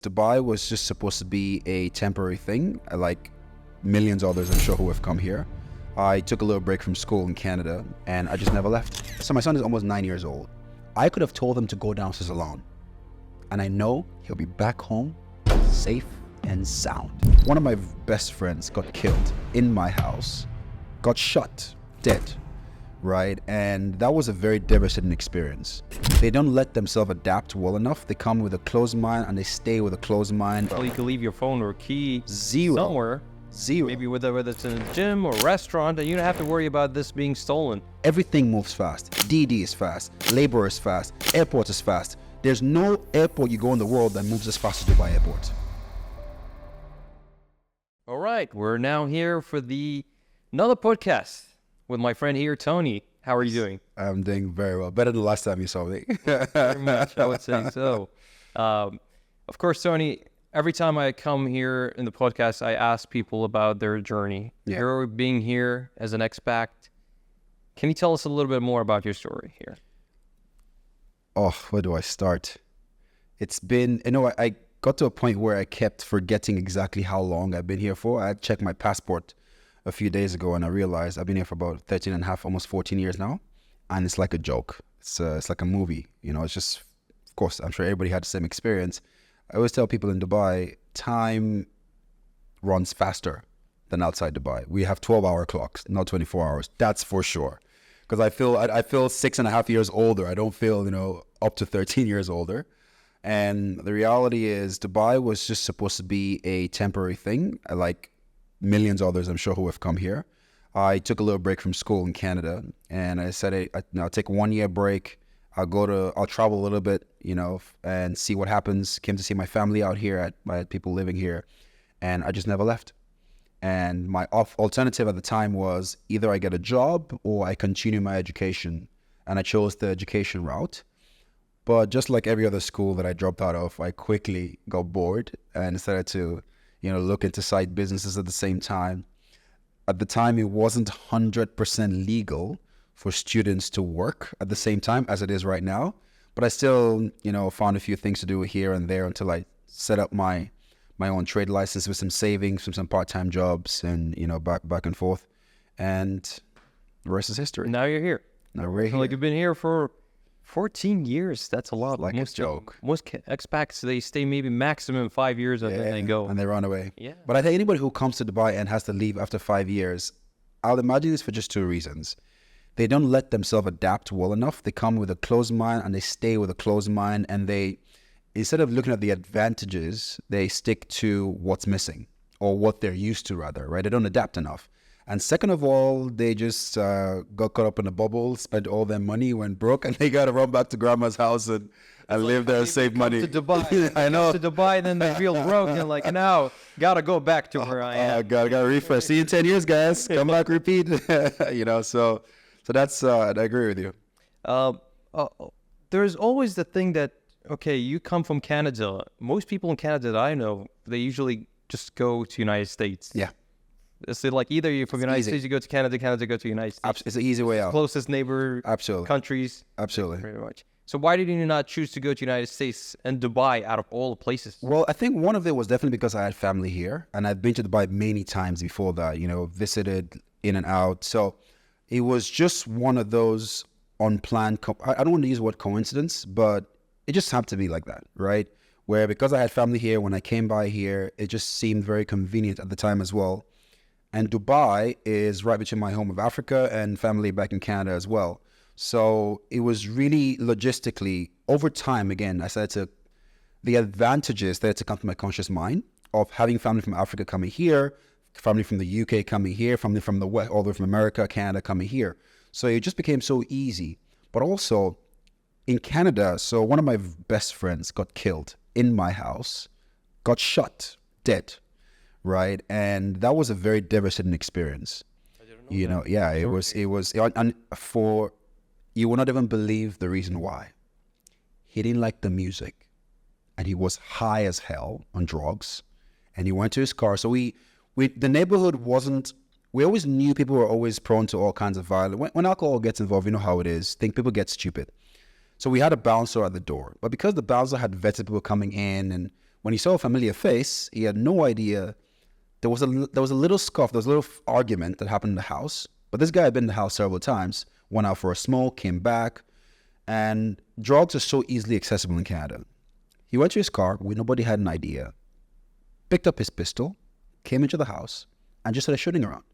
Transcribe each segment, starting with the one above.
Dubai was just supposed to be a temporary thing, like millions of others I'm sure who have come here. I took a little break from school in Canada and I just never left. So my son is almost 9 years old. I could have told him to go downstairs alone. And I know he'll be back home safe and sound. One of my best friends got killed in my house, got shot, dead, right? And that was a very devastating experience. They don't let themselves adapt well enough. They come with a closed mind and they stay with a closed mind. Well, you can leave your phone or key Zero. somewhere. Zero. Maybe whether it's in a gym or restaurant, and you don't have to worry about this being stolen. Everything moves fast. DD is fast. Labor is fast. Airport is fast. There's no airport you go in the world that moves as fast as Dubai Airport. All right, we're now here for another podcast with my friend here, Tony. How are you doing? I'm doing very well. Better than the last time you saw me. Very much, I would say so. Of course, Tony, every time I come here in the podcast, I ask people about their journey. Yeah. You're being here as an expat. Can you tell us a little bit more about your story here? Oh, where do I start? It's been, I got to a point where I kept forgetting exactly how long I've been here for. I checked my passport a few days ago and I realized I've been here for about 13 and a half, almost 14 years now. And it's like a joke. It's like a movie. It's just, of course, I'm sure everybody had the same experience. I always tell people in Dubai, time runs faster than outside Dubai. We have 12-hour clocks, not 24 hours. That's for sure. Because I feel 6.5 years older. I don't feel, up to 13 years older. And the reality is Dubai was just supposed to be a temporary thing, like millions of others I'm sure who have come here. I took a little break from school in Canada and I said, I'll take a 1 year break. I'll travel a little bit, and see what happens. Came to see my family out here. I had people living here and I just never left. And my alternative at the time was either I get a job or I continue my education. And I chose the education route. But just like every other school that I dropped out of, I quickly got bored and decided to, look into side businesses at the same time. At the time, it wasn't 100% legal for students to work at the same time as it is right now. But I still, found a few things to do here and there until I set up my own trade license with some savings from some part-time jobs and, back and forth. And the rest is history. Now you're here. Now we're here. Like you've been here for 14 years. That's a lot. Like a joke. Most expats, they stay maybe maximum 5 years and then they go. And they run away. Yeah. But I think anybody who comes to Dubai and has to leave after 5 years, I'll imagine this for just two reasons. They don't let themselves adapt well enough. They come with a closed mind and they stay with a closed mind, and they, instead of looking at the advantages, they stick to what's missing or what they're used to rather, right? They don't adapt enough. And second of all, they just got caught up in a bubble, spent all their money, went broke, and they got to run back to grandma's house and live there and save money. To Dubai. I know. To Dubai, then they feel broke and like, now, gotta go back to where I am. Gotta refresh. See you in 10 years, guys. Come back, repeat. So that's, I agree with you. There's always the thing that, okay, you come from Canada. Most people in Canada that I know, they usually just go to United States. Yeah. It's like either you're from United States, you go to Canada, Canada go to United States. It's an easy way out. Closest neighbor countries. Absolutely. Pretty much. So why did you not choose to go to United States and Dubai out of all the places? Well, I think one of it was definitely because I had family here and I'd been to Dubai many times before that, visited in and out. So it was just one of those unplanned, I don't want to use the word coincidence, but it just happened to be like that, right? Where because I had family here, when I came by here, it just seemed very convenient at the time as well. And Dubai is right between my home of Africa and family back in Canada as well. So it was really logistically, over time, again, I said the advantages that to come to my conscious mind of having family from Africa coming here, family from the UK coming here, family from the West, all the way from America, Canada coming here. So it just became so easy. But also in Canada, so one of my best friends got killed in my house, got shot, dead. Right. And that was a very devastating experience. I didn't know that. It was, and for, you will not even believe the reason why. He didn't like the music and he was high as hell on drugs and he went to his car. So the neighborhood wasn't, we always knew people were always prone to all kinds of violence. When alcohol gets involved, you know how it is. People get stupid. So we had a bouncer at the door, but because the bouncer had vetted people coming in and When he saw a familiar face, he had no idea. There was a little scuff, there was a little argument that happened in the house. But this guy had been in the house several times, went out for a smoke, came back, and drugs are so easily accessible in Canada. He went to his car where nobody had an idea, picked up his pistol, came into the house, and just started shooting around.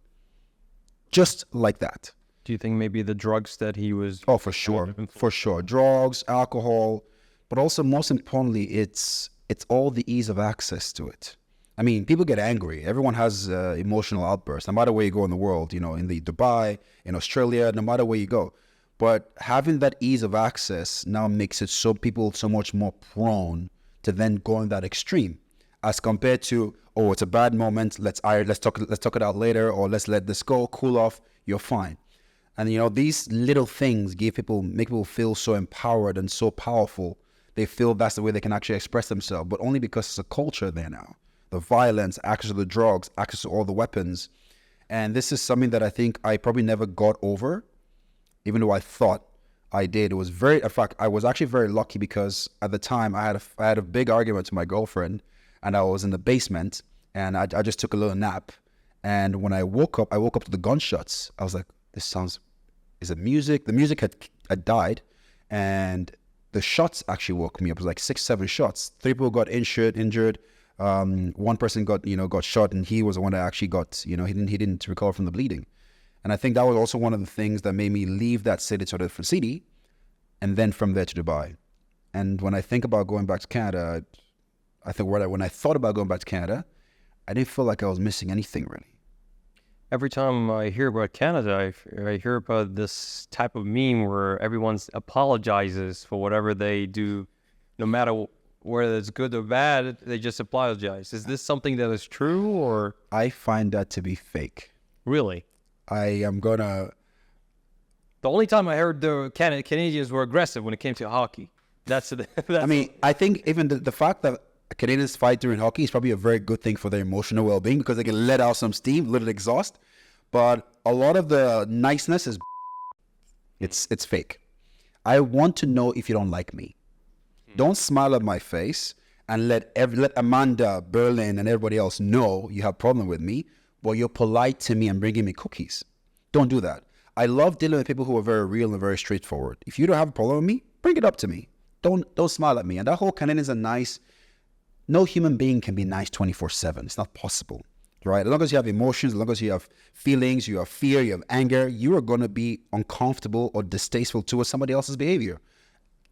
Just like that. Do you think maybe the drugs that he was... Oh, for sure. For sure. Drugs, alcohol, but also most importantly, it's all the ease of access to it. I mean, people get angry. Everyone has emotional outbursts, no matter where you go in the world, you know, in the Dubai, in Australia, no matter where you go. But having that ease of access now makes it so people so much more prone to then going that extreme, as compared to, oh, it's a bad moment, let's talk it out later, or let's let this go, cool off, you're fine. And you know, these little things make people feel so empowered and so powerful. They feel that's the way they can actually express themselves, but only because it's a culture there now. The violence, access to the drugs, access to all the weapons. And this is something that I think I probably never got over, even though I thought I did. It was in fact, I was actually very lucky because at the time I had a big argument with my girlfriend, and I was in the basement, and I just took a little nap. And when I woke up to the gunshots. I was like, is it music? The music had died, and the shots actually woke me up. It was like 6-7 shots. 3 people got injured. One person got shot, and he was the one that actually got, he didn't recover from the bleeding. And I think that was also one of the things that made me leave that city to a different city, and then from there to Dubai. And when I think about going back to Canada, I think when I thought about going back to Canada, I didn't feel like I was missing anything really. Every time I hear about Canada, I hear about this type of meme where everyone apologizes for whatever they do, no matter whether it's good or bad, they just apologize. Is this something that is true, or? I find that to be fake. Really? The only time I heard the Canadians were aggressive when it came to hockey. I mean, I think even the fact that Canadians fight during hockey is probably a very good thing for their emotional well-being, because they can let out some steam, a little exhaust. But a lot of the niceness is it's fake. I want to know if you don't like me. Don't smile at my face and let Amanda, Berlin, and everybody else know you have a problem with me, but you're polite to me and bringing me cookies. Don't do that. I love dealing with people who are very real and very straightforward. If you don't have a problem with me, bring it up to me. Don't smile at me. And that whole Canadians are nice. No human being can be nice 24/7. It's not possible, right? As long as you have emotions, as long as you have feelings, you have fear, you have anger, you are going to be uncomfortable or distasteful towards somebody else's behavior.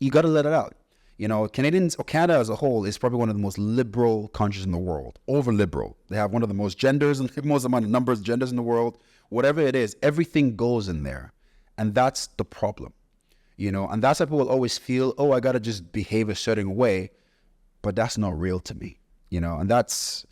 You got to let it out. You know, Canadians, or Canada as a whole, is probably one of the most liberal countries in the world. Over liberal. They have one of the most genders and the most amount of numbers of genders in the world. Whatever it is, everything goes in there. And that's the problem. You know, and that's why people will always feel, oh, I got to just behave a certain way. But that's not real to me, you know, and that's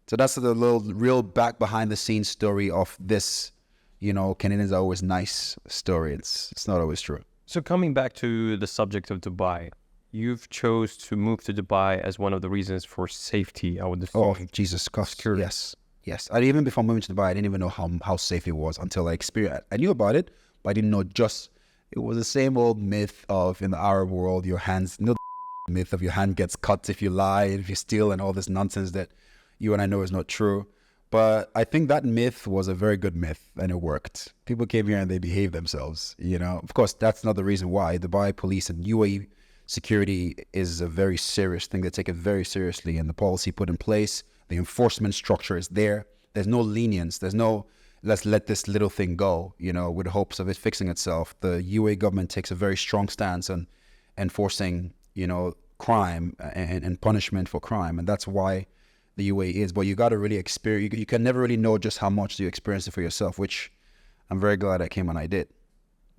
the little real back behind the scenes story of this, you know, Canadians are always nice story. It's not always true. So coming back to the subject of Dubai, you've chose to move to Dubai as one of the reasons for safety, I would assume. Oh, Jesus Christ. Yes. Even before moving to Dubai, I didn't even know how safe it was until I experienced it. I knew about it, but I didn't know it was the same old myth of, in the Arab world, your hands, myth of your hand gets cut if you lie, if you steal, and all this nonsense that you and I know is not true. But I think that myth was a very good myth, and it worked. People came here and they behaved themselves, you know. Of course, that's not the reason why. Dubai police and UAE security is a very serious thing. They take it very seriously, and the policy put in place, the enforcement structure is there. There's no lenience. There's no, let's let this little thing go, you know, with hopes of it fixing itself. The UAE government takes a very strong stance on enforcing, you know, crime and punishment for crime. And that's why the UAE is. But you got to really experience, you can never really know just how much you experience it for yourself, which I'm very glad I came when I did.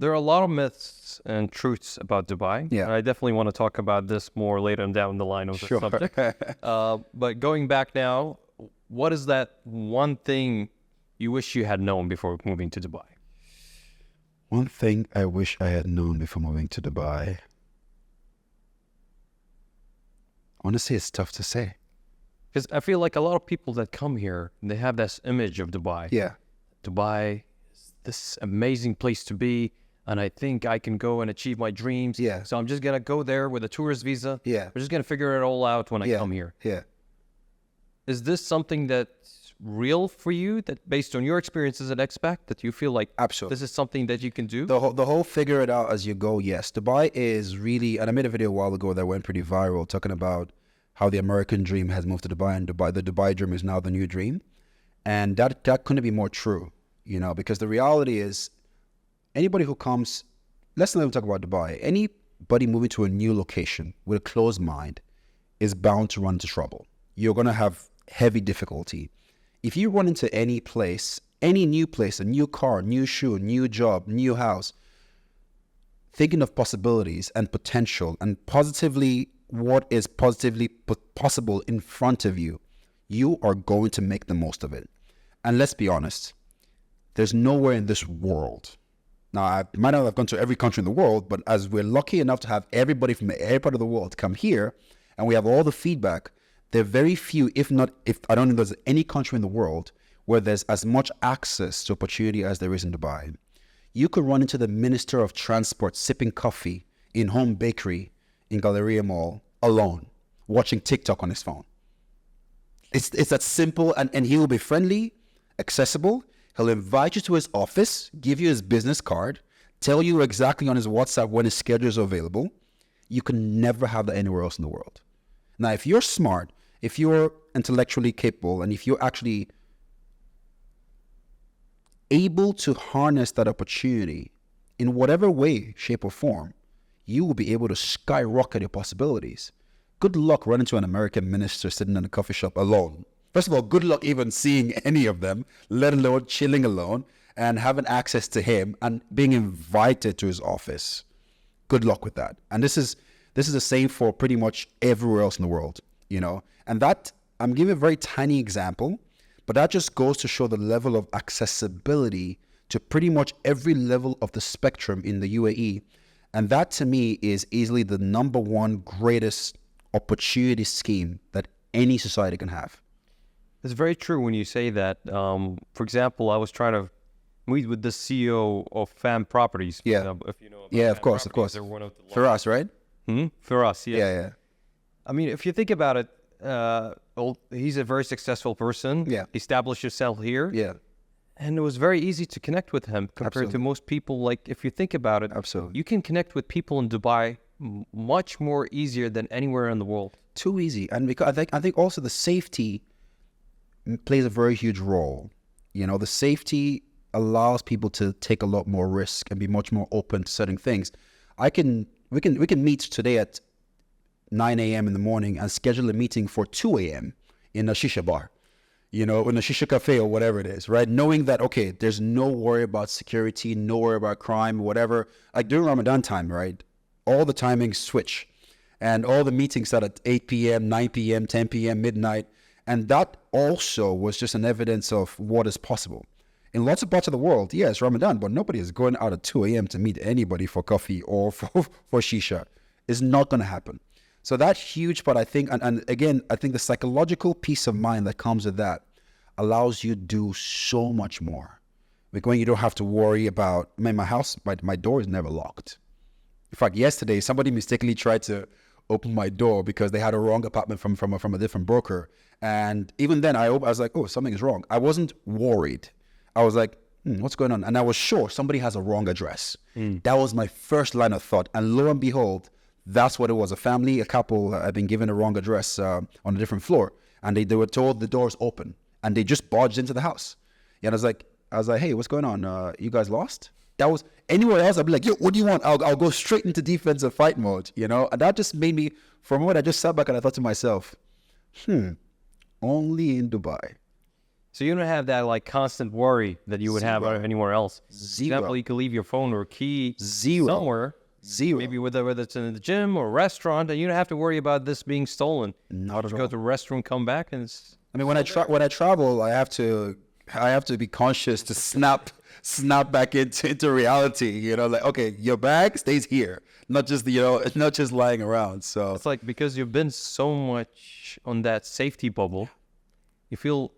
There are a lot of myths and truths about Dubai. Yeah. And I definitely want to talk about this more later down the line of the Sure. subject. But going back now, what is that one thing you wish you had known before moving to Dubai? One thing I wish I had known before moving to Dubai. Honestly, it's tough to say. Because I feel like a lot of people that come here, they have this image of Dubai. Yeah. Dubai is this amazing place to be. and I think I can go and achieve my dreams. Yeah. So I'm just going to go there with a tourist visa. Yeah. I'm just going to figure it all out when I come here. Yeah. Is this something that's real for you, that based on your experience as an expat, that you feel like Absolutely. this is something that you can do? The whole figure it out as you go, yes. Dubai is really, and I made a video a while ago that went pretty viral talking about how the American dream has moved to Dubai, and the Dubai dream is now the new dream. And that couldn't be more true, you know, because the reality is anybody who comes, let's not even talk about Dubai, anybody moving to a new location with a closed mind is bound to run into trouble. You're going to have heavy difficulty. If you run into any place, any new place, a new car, new shoe, new job, new house, thinking of possibilities and potential and positively what is positively possible in front of you, you are going to make the most of it. And let's be honest, there's nowhere in this world. Now, I might not have gone to every country in the world, but as we're lucky enough to have everybody from every part of the world come here, and we have all the feedback, there are very few, if I don't think there's any country in the world where there's as much access to opportunity as there is in Dubai. You could run into the Minister of Transport sipping coffee in Home Bakery in Galleria Mall alone, watching TikTok on his phone. It's that simple, and he will be friendly, accessible. He'll invite you to his office, give you his business card, tell you exactly on his WhatsApp when his schedule is available. You can never have that anywhere else in the world. Now, if you're smart, if you're intellectually capable, and if you're actually able to harness that opportunity in whatever way, shape, or form, you will be able to skyrocket your possibilities. Good luck running to an American minister sitting in a coffee shop alone. First of all, good luck even seeing any of them, let alone chilling alone and having access to him and being invited to his office. Good luck with that. And this is the same for pretty much everywhere else in the world, you know. And that, I'm giving a very tiny example, but that just goes to show the level of accessibility to pretty much every level of the spectrum in the UAE. And that to me is easily the number one greatest opportunity scheme that any society can have. It's very true when you say that. For example, I was trying to meet with the CEO of FAM Properties. Yeah. Example, if you know about Yeah, of FAM course, of Properties, course. they're one of the For us, right? For us, yeah. Yeah. I mean, if you think about it, he's a very successful person. Yeah. Established himself here. Yeah. And it was very easy to connect with him compared Absolutely. to most people. Like, if you think about it, Absolutely. you can connect with people in Dubai much more easier than anywhere in the world. Too easy. And because I think also the safety plays a very huge role. You know, the safety allows people to take a lot more risk and be much more open to certain things. We can meet today at 9 a.m. in the morning and schedule a meeting for 2 a.m. in a shisha bar, you know, in a shisha cafe or whatever it is, right? Knowing that, okay, there's no worry about security, no worry about crime, whatever. Like during Ramadan time, right? All the timings switch and all the meetings start at 8 p.m., 9 p.m., 10 p.m., midnight. And that also was just an evidence of what is possible. In lots of parts of the world, yeah, it's Ramadan, but nobody is going out at 2 a.m. to meet anybody for coffee or for shisha. It's not going to happen. So that huge part, I think, and again, I think the psychological peace of mind that comes with that allows you to do so much more. Like when you don't have to worry about, I mean, my house, my door is never locked. In fact, yesterday, somebody mistakenly tried to open my door because they had a wrong apartment from a different broker. And even then, I was like, oh, something is wrong. I wasn't worried. I was like, what's going on? And I was sure somebody has a wrong address. That was my first line of thought. And lo and behold, that's what it was. A couple had been given a wrong address on a different floor. And they were told the door's open. And they just barged into the house. And I was like, hey, what's going on? You guys lost? That was anywhere else. I'd be like, yo, what do you want? I'll go straight into defensive fight mode, you know? And that just made me, for a moment, I just sat back and I thought to myself, only in Dubai. So you don't have that like constant worry that you would have anywhere else. Zero. For example, you could leave your phone or key somewhere. Zero. Maybe whether it's in the gym or restaurant, and you don't have to worry about this being stolen. Not at Go all. to the restroom, come back, and it's... I mean, when I travel, I have to be conscious to snap back into reality. You know, like, okay, your bag stays here, not just not just lying around. So It's like because you've been so much on that safety bubble, you feel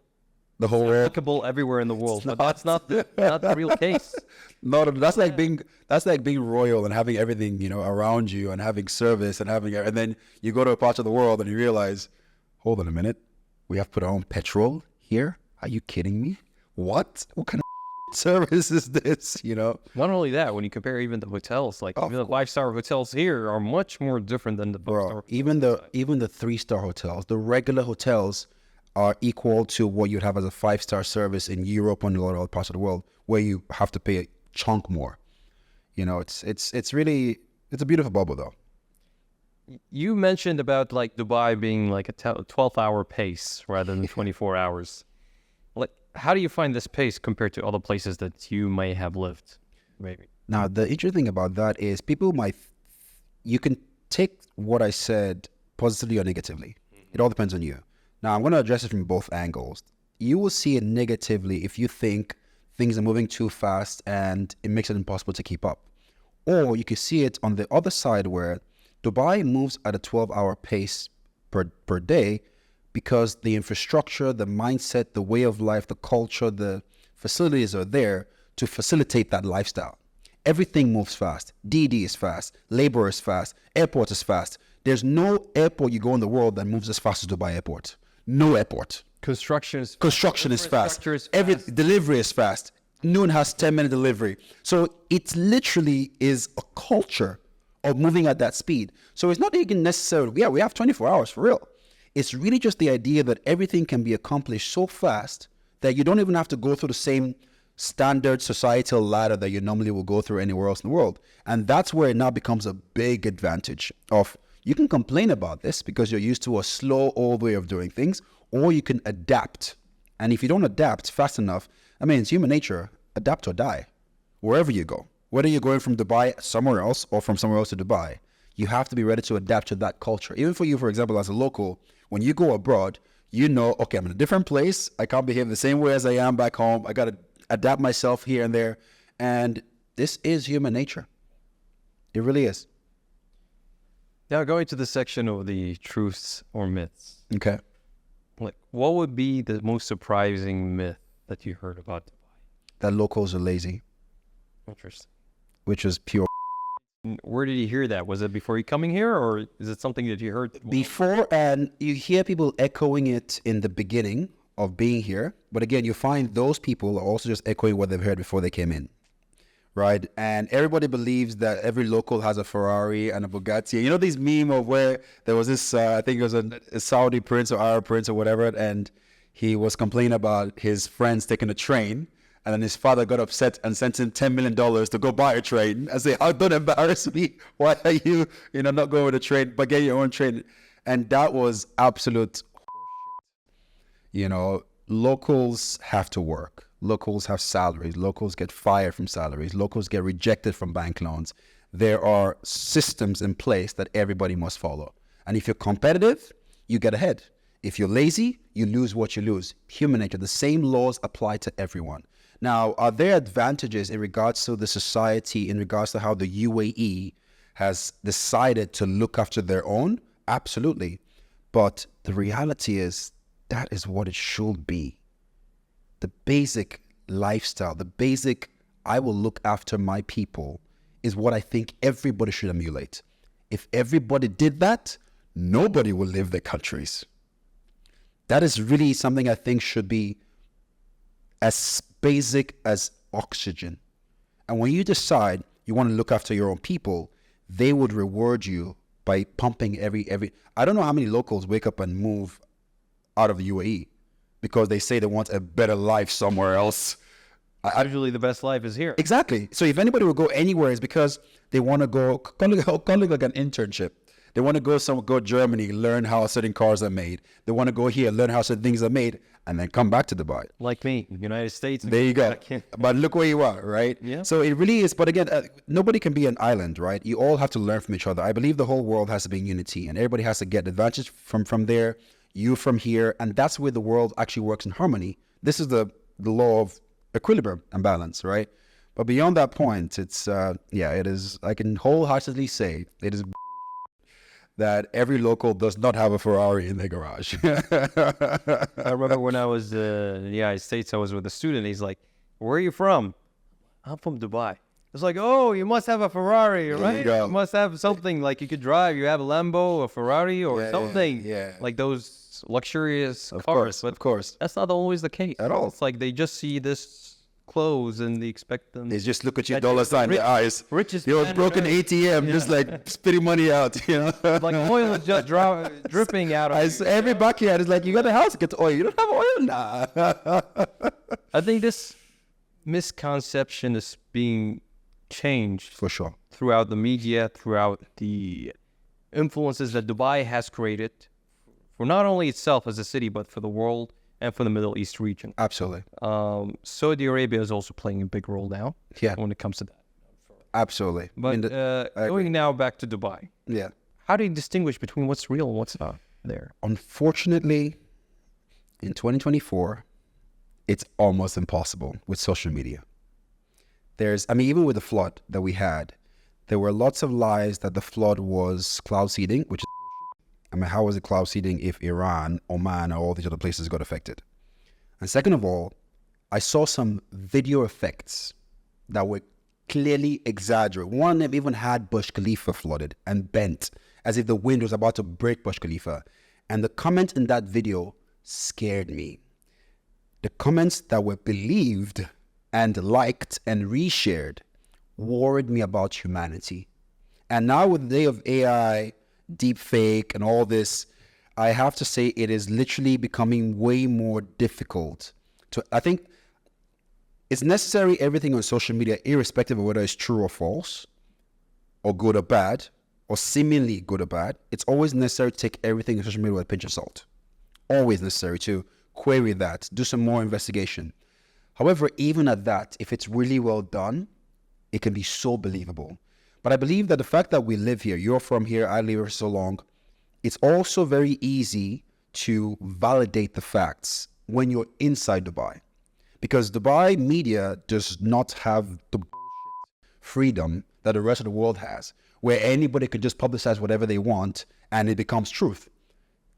the whole world. applicable everywhere in the world, but that's not the real case. No, that's like being royal and having everything, around you and having service and then you go to a part of the world and you realize, hold on a minute, we have to put our own petrol here? Are you kidding me? What kind of service is this? Not only that, when you compare even the hotels, like even the 5-star hotels here are much more different than the 5-star. Even the 3-star hotels, the regular hotels are equal to what you'd have as a 5-star service in Europe and a lot of other parts of the world, where you have to pay a chunk more. It's really a beautiful bubble though. You mentioned about like Dubai being like a 12-hour pace rather than 24 hours. Like, how do you find this pace compared to other places that you may have lived? Maybe. Now, the interesting thing about that is you can take what I said positively or negatively. It all depends on you. Now, I'm going to address it from both angles. You will see it negatively if you think things are moving too fast and it makes it impossible to keep up. Or you can see it on the other side where Dubai moves at a 12-hour pace per day because the infrastructure, the mindset, the way of life, the culture, the facilities are there to facilitate that lifestyle. Everything moves fast. DD is fast. Labor is fast. Airport is fast. There's no airport you go in the world that moves as fast as Dubai Airport. No airport. Construction is fast. Every delivery is fast. Noon has 10-minute delivery. So it literally is a culture of moving at that speed. So it's not even necessarily, we have 24 hours for real. It's really just the idea that everything can be accomplished so fast that you don't even have to go through the same standard societal ladder that you normally will go through anywhere else in the world. And that's where it now becomes a big advantage of, you can complain about this because you're used to a slow old way of doing things, or you can adapt. And if you don't adapt fast enough, it's human nature, adapt or die, wherever you go. Whether you're going from Dubai somewhere else or from somewhere else to Dubai, you have to be ready to adapt to that culture. Even for you, for example, as a local, when you go abroad, okay, I'm in a different place. I can't behave the same way as I am back home. I got to adapt myself here and there. And this is human nature. It really is. Now, going to the section of the truths or myths. Okay. Like, what would be the most surprising myth that you heard about Dubai? That locals are lazy. Interesting. Which is pure. Where did you hear that? Was it before you coming here, or is it something that you heard before? And you hear people echoing it in the beginning of being here, but again, you find those people are also just echoing what they've heard before they came in, right? And everybody believes that every local has a Ferrari and a Bugatti. These meme of where there was this, I think it was a Saudi prince or Arab prince or whatever, and he was complaining about his friends taking a train. And then his father got upset and sent him $10 million to go buy a train. I say, oh, don't embarrass me. Why are you, not going with a train, but get your own train? And that was absolute horseshit. Locals have to work. Locals have salaries. Locals get fired from salaries. Locals get rejected from bank loans. There are systems in place that everybody must follow. And if you're competitive, you get ahead. If you're lazy, you lose what you lose. Human nature, the same laws apply to everyone. Now, are there advantages in regards to the society, in regards to how the UAE has decided to look after their own? Absolutely. But the reality is that is what it should be. The basic lifestyle, the basic, I will look after my people, is what I think everybody should emulate. If everybody did that, nobody will leave their countries. That is really something I think should be as basic as oxygen. And when you decide you want to look after your own people, they would reward you by pumping every. I don't know how many locals wake up and move out of the UAE because they say they want a better life somewhere else. Usually the best life is here. Exactly. So if anybody will go anywhere, it's because they want to go, kind of like an internship. They want to go Germany, learn how certain cars are made. They want to go here, learn how certain things are made, and then come back to Dubai. Like me, United States. There you go. But look where you are, right? Yeah. So it really is. But again, nobody can be an island, right? You all have to learn from each other. I believe the whole world has to be in unity, and everybody has to get advantage from there, you from here, and that's where the world actually works in harmony. This is the law of equilibrium and balance, right? But beyond that point, it's it is. I can wholeheartedly say it is that every local does not have a Ferrari in their garage. I remember when I was in the United States, I was with a student. He's like, "Where are you from?" "I'm from Dubai." It's like, "Oh, you must have a Ferrari, right? go. You must have something like you could drive. You have a Lambo, a Ferrari, or something like those luxurious of cars." course, But of course. that's not always the case At all. It's like they just see this clothes and they expect them. They just look at your That dollar you're sign in rich- their eyes. richest Yo, man on broken earth. ATM, just like spitting money out, Like oil is just dripping out of you. Every backyard is like, you got a house, get oil. You don't have oil? Nah. I think this misconception is being changed For sure. throughout the media, throughout the influences that Dubai has created for not only itself as a city, but for the world and for the Middle East region. Absolutely. Saudi Arabia is also playing a big role now Yeah, when it comes to that. absolutely. But I agree. going now back to Dubai, Yeah. how do you distinguish between what's real and what's not there? Unfortunately, in 2024, it's almost impossible with social media. Even with the flood that we had, there were lots of lies that the flood was cloud seeding, which is how was it cloud seeding if Iran, Oman, or all these other places got affected? And second of all, I saw some video effects that were clearly exaggerated. One of them even had Burj Khalifa flooded and bent as if the wind was about to break Burj Khalifa. And the comment in that video scared me. The comments that were believed and liked and reshared worried me about humanity. And now with the day of AI, deep fake and all this, I have to say it is literally becoming way more difficult to, I think it's necessary everything on social media, irrespective of whether it's true or false, or good or bad, or seemingly good or bad, it's always necessary to take everything on social media with a pinch of salt. Always necessary to query that, do some more investigation. However, even at that, if it's really well done, it can be so believable. But I believe that the fact that we live here, you're from here, I live here for so long, it's also very easy to validate the facts when you're inside Dubai. Because Dubai media does not have the freedom that the rest of the world has, where anybody could just publicize whatever they want and it becomes truth.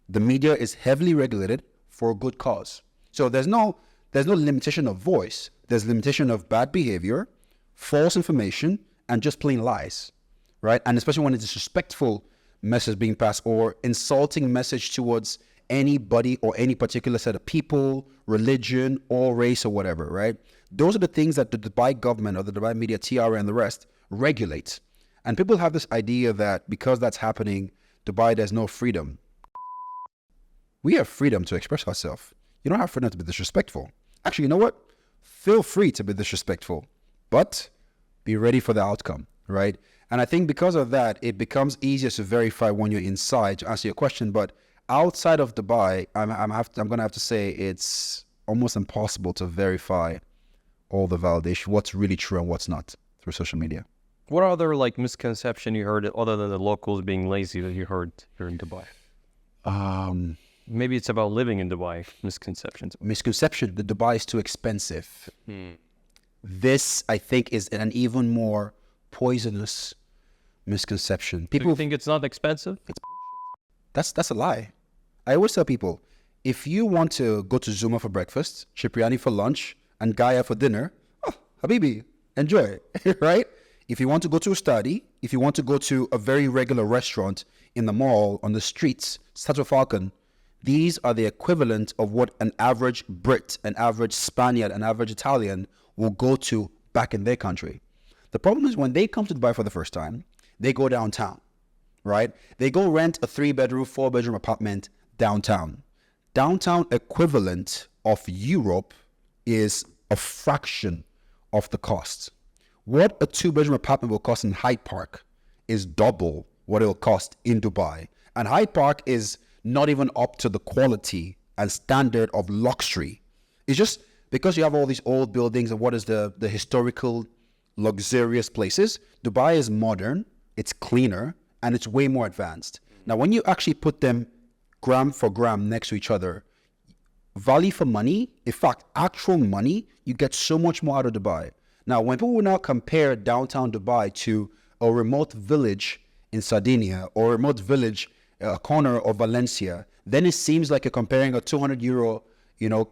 The media is heavily regulated for a good cause. So there's no limitation of voice. There's limitation of bad behavior, false information, and just plain lies, right? And especially when it's disrespectful message being passed or insulting message towards anybody or any particular set of people, religion, or race or whatever, right? Those are the things that the Dubai government or the Dubai media, TRA and the rest regulates. And people have this idea that because that's happening, Dubai, there's no freedom. We have freedom to express ourselves. You don't have freedom to be disrespectful. Actually, you know what? Feel free to be disrespectful, but be ready for the outcome, right? And I think because of that, it becomes easier to verify when you're inside, to answer your question. But outside of Dubai, I'm going to have to say it's almost impossible to verify all the validation, what's really true and what's not through social media. What other misconception you heard other than the locals being lazy that you heard here in Dubai? Maybe it's about living in Dubai. Misconceptions. Misconception that Dubai is too expensive. This, I think, is an even more poisonous misconception. People think it's not expensive. That's a lie. I always tell people, if you want to go to Zuma for breakfast, Cipriani for lunch, and Gaia for dinner, Habibi, enjoy it, right? If you want to go to a study, if you want to go to a very regular restaurant in the mall, on the streets, Statue Falcon, these are the equivalent of what an average Brit, an average Spaniard, an average Italian will go to back in their country. The problem is when they come to Dubai for the first time, they go downtown, right? They go rent a 3-bedroom, 4-bedroom apartment downtown. Downtown equivalent of Europe is a fraction of the cost. What a 2-bedroom apartment will cost in Hyde Park is double what it will cost in Dubai. And Hyde Park is not even up to the quality and standard of luxury. It's just because you have all these old buildings and what is the historical luxurious places, Dubai is modern, it's cleaner, and it's way more advanced. Now, when you actually put them gram for gram next to each other, value for money, in fact, actual money, you get so much more out of Dubai. Now, when people will now compare downtown Dubai to a remote village in Sardinia or a remote village, a corner of Valencia, then it seems like you're comparing a 200 euro,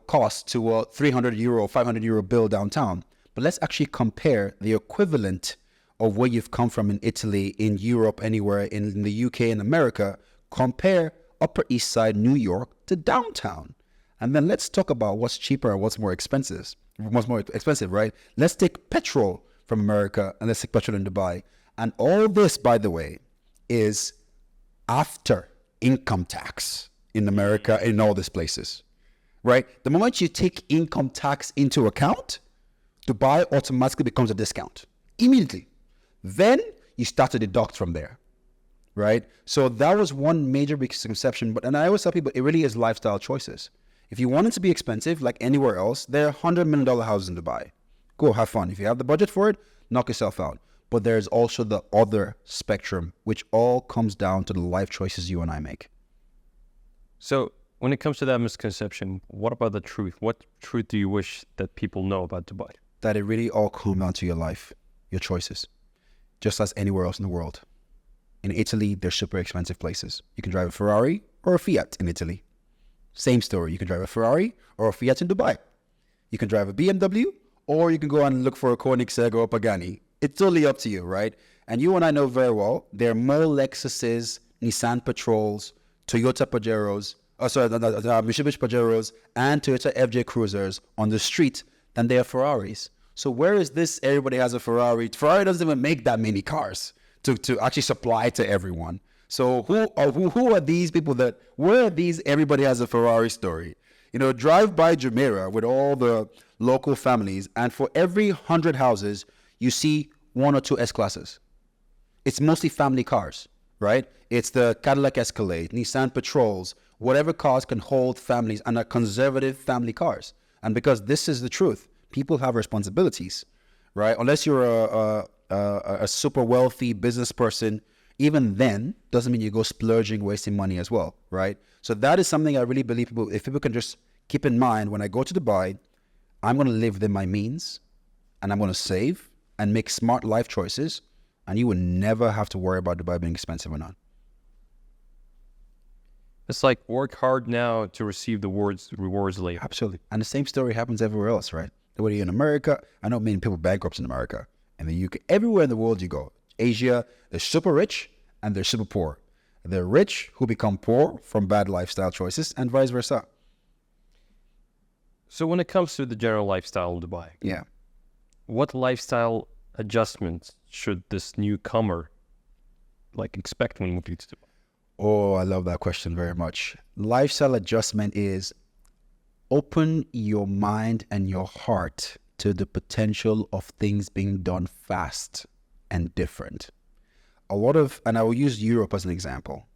cost to a 300 euro, 500 euro bill downtown. But let's actually compare the equivalent of where you've come from in Italy, in Europe, anywhere, in the UK, in America. Compare Upper East Side, New York to downtown. And then let's talk about what's cheaper and what's more expensive. Right? Let's take petrol from America and let's take petrol in Dubai. And all this, by the way, is after income tax in America and in all these places, right? The moment you take income tax into account, Dubai automatically becomes a discount immediately. Then you start to deduct from there, right? So that was one major misconception. And I always tell people, it really is lifestyle choices. If you want it to be expensive, like anywhere else, there are $100 million houses in Dubai. Go have fun. If you have the budget for it, knock yourself out. But there's also the other spectrum, which all comes down to the life choices you and I make. So when it comes to that misconception, what about the truth? What truth do you wish that people know about Dubai? That it really all comes down to your life, your choices, just as anywhere else in the world. In Italy, they're super expensive places. You can drive a Ferrari or a Fiat in Italy. Same story. You can drive a Ferrari or a Fiat in Dubai. You can drive a BMW or you can go and look for a Koenigsegg or a Pagani. It's totally up to you, right? And you and I know very well, there are more Lexuses, Nissan Patrols, Toyota Pajeros, Mitsubishi Pajeros, and Toyota FJ Cruisers on the street than there are Ferraris. So where is this? Everybody has a Ferrari. Ferrari doesn't even make that many cars to actually supply to everyone. So who are these people where are these everybody has a Ferrari story? Drive by Jumeirah with all the local families, and for every 100 houses, you see 1 or 2 S-Classes. It's mostly family cars, right? It's the Cadillac Escalade, Nissan Patrols, whatever cars can hold families and are conservative family cars. And because this is the truth, people have responsibilities, right? Unless you're a super wealthy business person, even then, doesn't mean you go splurging, wasting money as well, right? So that is something I really believe if people can just keep in mind, when I go to Dubai, I'm going to live within my means and I'm going to save and make smart life choices, and you will never have to worry about Dubai being expensive or not. It's like work hard now to receive the rewards later. Absolutely. And the same story happens everywhere else, right? Whether you're in America, I know many people bankrupt in America, in the UK, everywhere in the world you go. Asia, they're super rich and they're super poor. They're rich who become poor from bad lifestyle choices and vice versa. So when it comes to the general lifestyle in Dubai, yeah, what lifestyle adjustments should this newcomer expect when moving to Dubai? Oh, I love that question very much. Lifestyle adjustment is open your mind and your heart to the potential of things being done fast and different. And I will use Europe as an example.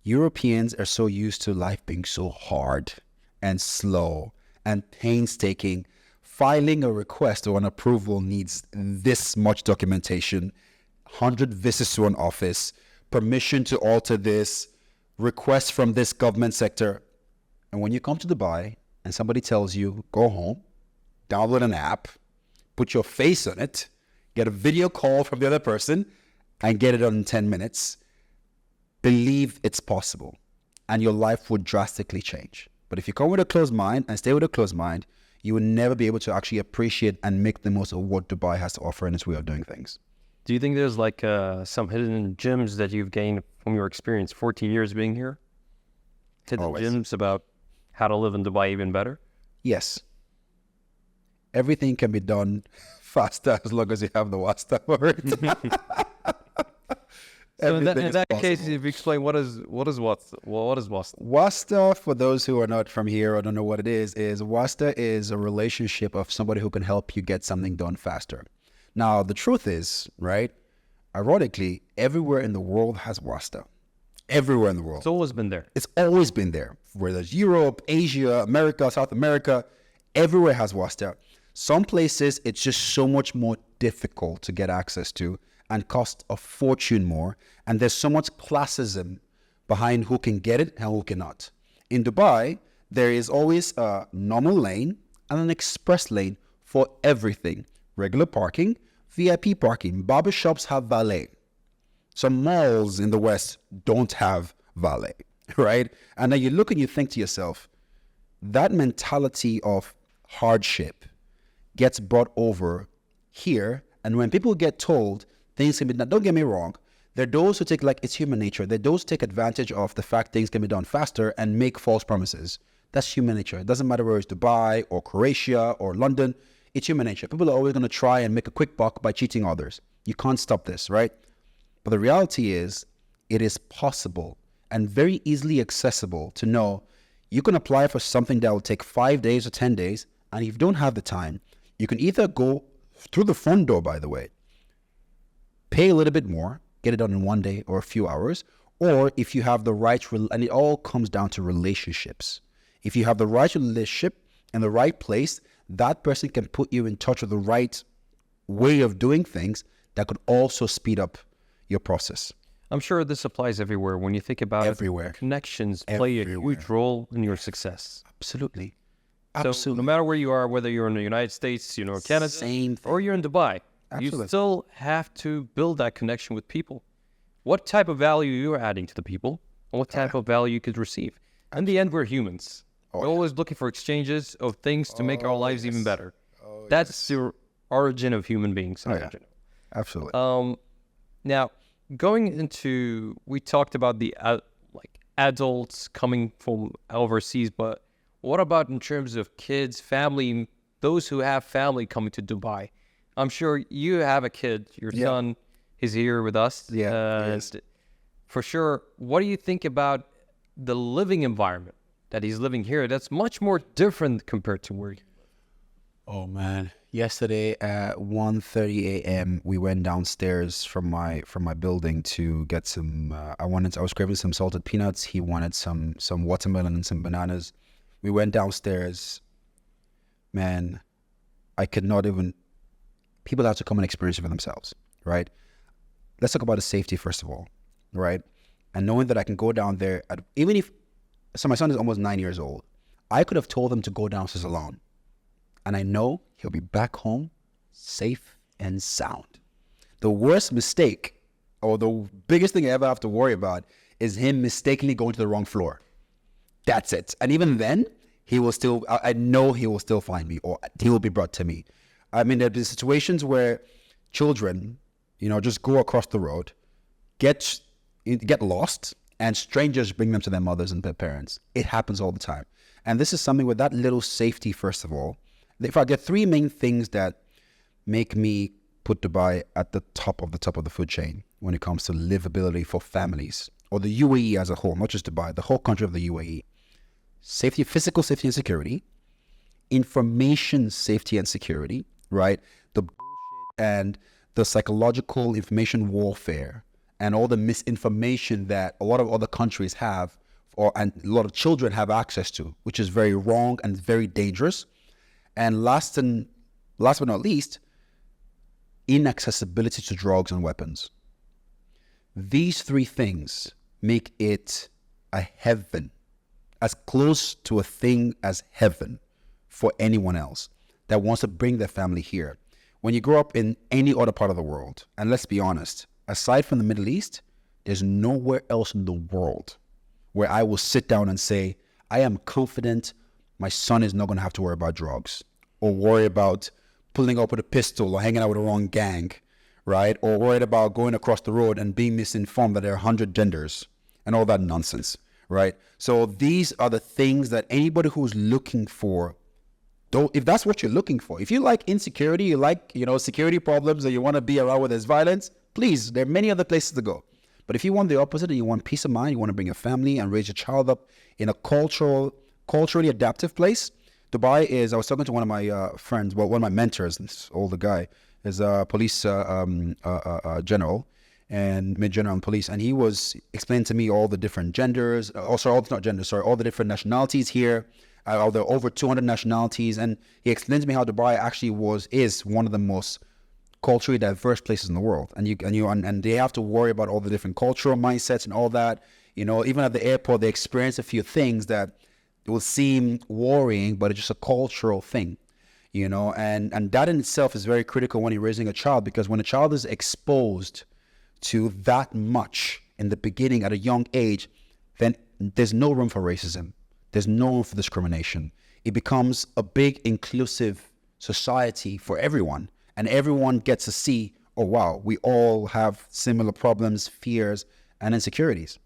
Europeans are so used to life being so hard and slow and painstaking. Filing a request or an approval needs this much documentation, 100 visits to an office, permission to alter this, requests from this government sector. And when you come to Dubai and somebody tells you, go home, download an app, put your face on it, get a video call from the other person, and get it done in 10 minutes, believe it's possible. And your life would drastically change. But if you come with a closed mind and stay with a closed mind, you will never be able to actually appreciate and make the most of what Dubai has to offer in its way of doing things. Do you think there's some hidden gems that you've gained from your experience, 14 years being here? Hidden Always. gems about how to live in Dubai even better? Yes. Everything can be done faster as long as you have the wasta for it. So in that case, if you explain what is wasta? Wasta, for those who are not from here or don't know what it is wasta is a relationship of somebody who can help you get something done faster. Now, the truth is, right, ironically, everywhere in the world has wasta. Everywhere in the world. It's always been there. It's always been there. Whether it's Europe, Asia, America, South America, everywhere has wasta. Some places, it's just so much more difficult to get access to and cost a fortune more. And there's so much classism behind who can get it and who cannot. In Dubai, there is always a normal lane and an express lane for everything. Regular parking, VIP parking. Barbershops have valet. Some malls in the West don't have valet, right? And then you look and you think to yourself, that mentality of hardship gets brought over here. And when people get told things can be done, don't get me wrong, there are those who take, like, it's human nature. There are those who take advantage of the fact things can be done faster and make false promises. That's human nature. It doesn't matter whether it's Dubai or Croatia or London. It's human nature. People are always going to try and make a quick buck by cheating others. You can't stop this, right? But the reality is, it is possible and very easily accessible to know you can apply for something that will take 5 days or 10 days. And if you don't have the time, you can either go through the front door, by the way, pay a little bit more, get it done in 1 day or a few hours, or if you have the right, and it all comes down to relationships. If you have the right relationship in the right place, that person can put you in touch with the right way of doing things that could also speed up your process. I'm sure this applies everywhere. When you think about Everywhere. it, connections play a huge role in your success. Absolutely. So no matter where you are, whether you're in the United States, Canada, Same thing. or you're in Dubai, Absolutely. you still have to build that connection with people. What type of value you're adding to the people, and what type of value you could receive. In the end, we're humans. We're always looking for exchanges of things to make our lives even better. That's the origin of human beings. Absolutely. Now, going into, we talked about the adults coming from overseas, but what about in terms of kids, family, those who have family coming to Dubai? I'm sure you have a kid. Your son is here with us. Yes. For sure. What do you think about the living environment that he's living here? That's much more different compared to where you live. Oh man! Yesterday at 1:30 a.m. we went downstairs from my building to get some. I was craving some salted peanuts. He wanted some watermelon and some bananas. We went downstairs. Man, I could not even. People have to come and experience it for themselves, right? Let's talk about the safety first of all, right? And knowing that I can go down there, so my son is almost 9 years old. I could have told him to go downstairs alone. And I know he'll be back home safe and sound. The worst mistake, or the biggest thing I ever have to worry about, is him mistakenly going to the wrong floor. That's it. And even then, I know he will still find me, or he will be brought to me. I mean, there have been situations where children, just go across the road, get lost, and strangers bring them to their mothers and their parents. It happens all the time. And this is something with that little safety, first of all. If I get three main things that make me put Dubai at the top of the food chain when it comes to livability for families, or the UAE as a whole, not just Dubai, the whole country of the UAE. Safety, physical safety and security, information safety and security, right? The and the psychological information warfare and all the misinformation that a lot of other countries have, and a lot of children have access to, which is very wrong and very dangerous. And last but not least, inaccessibility to drugs and weapons. These three things make it a heaven, as close to a thing as heaven for anyone else that wants to bring their family here. When you grow up in any other part of the world, and let's be honest, aside from the Middle East, there's nowhere else in the world where I will sit down and say, I am confident my son is not going to have to worry about drugs, or worry about pulling up with a pistol or hanging out with the wrong gang, right? Or worried about going across the road and being misinformed that there are 100 genders and all that nonsense, right? So these are the things that anybody who's looking for, though, if that's what you're looking for, if you like insecurity, you like, security problems, or you want to be around where there's violence, please, there are many other places to go. But if you want the opposite and you want peace of mind, you want to bring your family and raise your child up in a culturally adaptive place, Dubai is, I was talking to one of my friends, one of my mentors, this older guy, is a police general, and mid-general in police, and he was explaining to me all the different genders, all the different nationalities here. There are over 200 nationalities, and he explained to me how Dubai actually is one of the most culturally diverse places in the world, and they have to worry about all the different cultural mindsets and all that. Even at the airport, they experience a few things that will seem worrying, but it's just a cultural thing, and that in itself is very critical when you're raising a child, because when a child is exposed to that much in the beginning at a young age, then there's no room for racism. There's no room for discrimination. It becomes a big inclusive society for everyone, and everyone gets to see, oh wow, we all have similar problems, fears, and insecurities.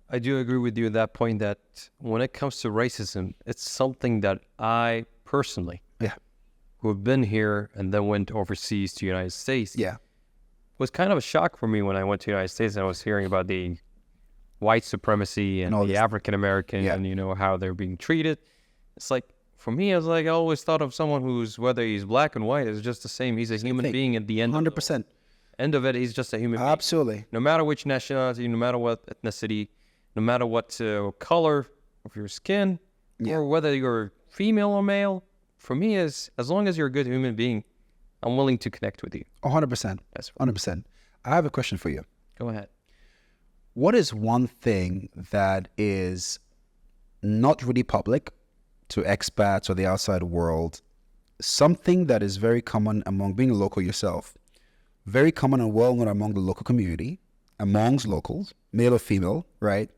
I do agree with you at that point that when it comes to racism, it's something that I personally, who have been here and then went overseas to the United States, was kind of a shock for me when I went to the United States and I was hearing about the white supremacy and the African American and, you know, how they're being treated. It's like, for me, I was like, I always thought of someone who's, whether he's black and white, is just the same. He's a human being at the end. 100%. End of it, he's just a human being. Absolutely. No matter which nationality, no matter what ethnicity, no matter what color of your skin, or whether you're female or male, for me, as long as you're a good human being, I'm willing to connect with you. 100%. That's 100%. I have a question for you. Go ahead. What is one thing that is not really public to expats or the outside world, something that is very common among being a local yourself, very common and well known among the local community, amongst locals, male or female, right?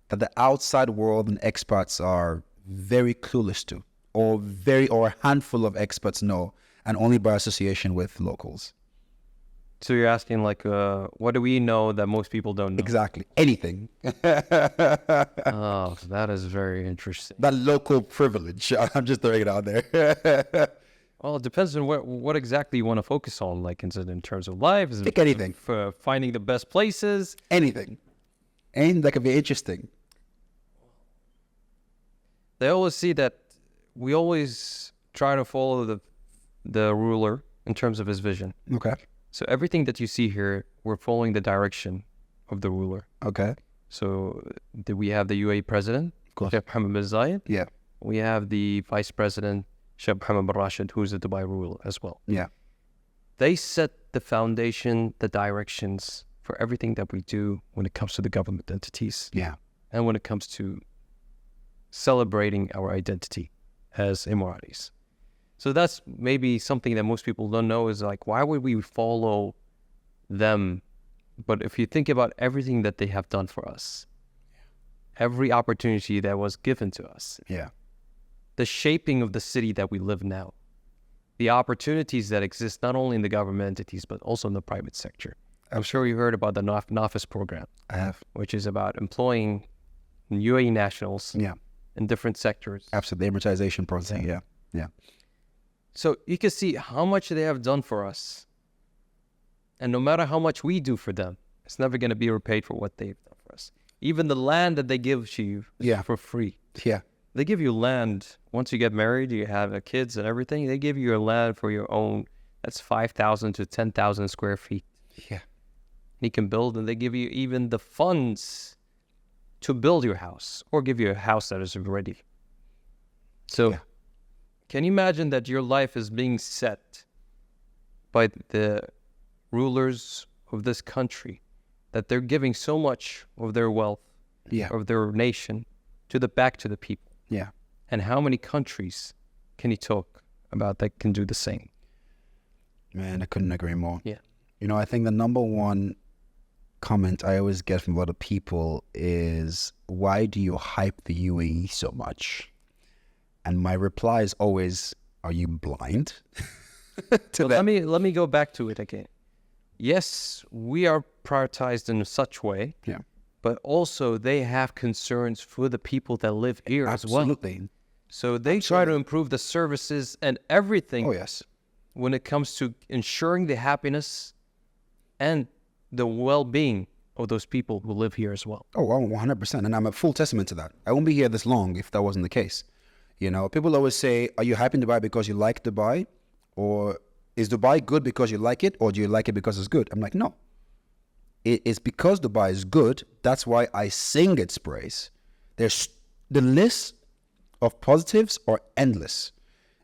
That the outside world and expats are very clueless to, or a handful of expats know, and only by association with locals. So you're asking, like, what do we know that most people don't know? Exactly. Anything. Oh, that is very interesting. That local privilege. I'm just throwing it out there. Well, it depends on what exactly you want to focus on. Like, is it in terms of life? Is it Pick anything. For finding the best places? Anything. Anything that could be interesting. They always see that we always try to follow the ruler in terms of his vision. Okay. So everything that you see here, we're following the direction of the ruler. Okay. So we have the UAE president, Sheikh Mohammed bin Zayed. Yeah. We have the vice president, Sheikh Mohammed bin Rashid, who's the Dubai ruler as well. Yeah. They set the foundation, the directions for everything that we do when it comes to the government entities. Yeah. And when it comes to celebrating our identity as Emiratis. So that's maybe something that most people don't know, is like, why would we follow them? But if you think about everything that they have done for us, every opportunity that was given to us, the shaping of the city that we live now, the opportunities that exist not only in the government entities, but also in the private sector. I'm sure you heard about the NAFIS program. I have. Which is about employing UAE nationals in different sectors. Absolutely. The amortization process. Yeah. So you can see how much they have done for us. And no matter how much we do for them, it's never going to be repaid for what they've done for us. Even the land that they give to you for free. Yeah. They give you land. Once you get married, you have kids and everything, they give you your land for your own. That's 5,000 to 10,000 square feet. Yeah. You can build, and they give you even the funds to build your house, or give you a house that is ready. So can you imagine that your life is being set by the rulers of this country, that they're giving so much of their wealth, of their nation, back to the people? Yeah. And how many countries can you talk about that can do the same? Man, I couldn't agree more. Yeah. You know, I think the number one comment I always get from a lot of people is, why do you hype the UAE so much? And my reply is always, are you blind? Let me go back to it again. Yes, we are prioritized in such way. Yeah. But also they have concerns for the people that live here as well. Absolutely. So they try to improve the services and everything. Oh, yes. When it comes to ensuring the happiness and the well-being of those people who live here as well. Oh, 100%. And I'm a full testament to that. I won't be here this long if that wasn't the case. You know, people always say, are you happy in Dubai because you like Dubai? Or is Dubai good because you like it? Or do you like it because it's good? I'm like, no. It is because Dubai is good. That's why I sing its praise. There's the list of positives are endless.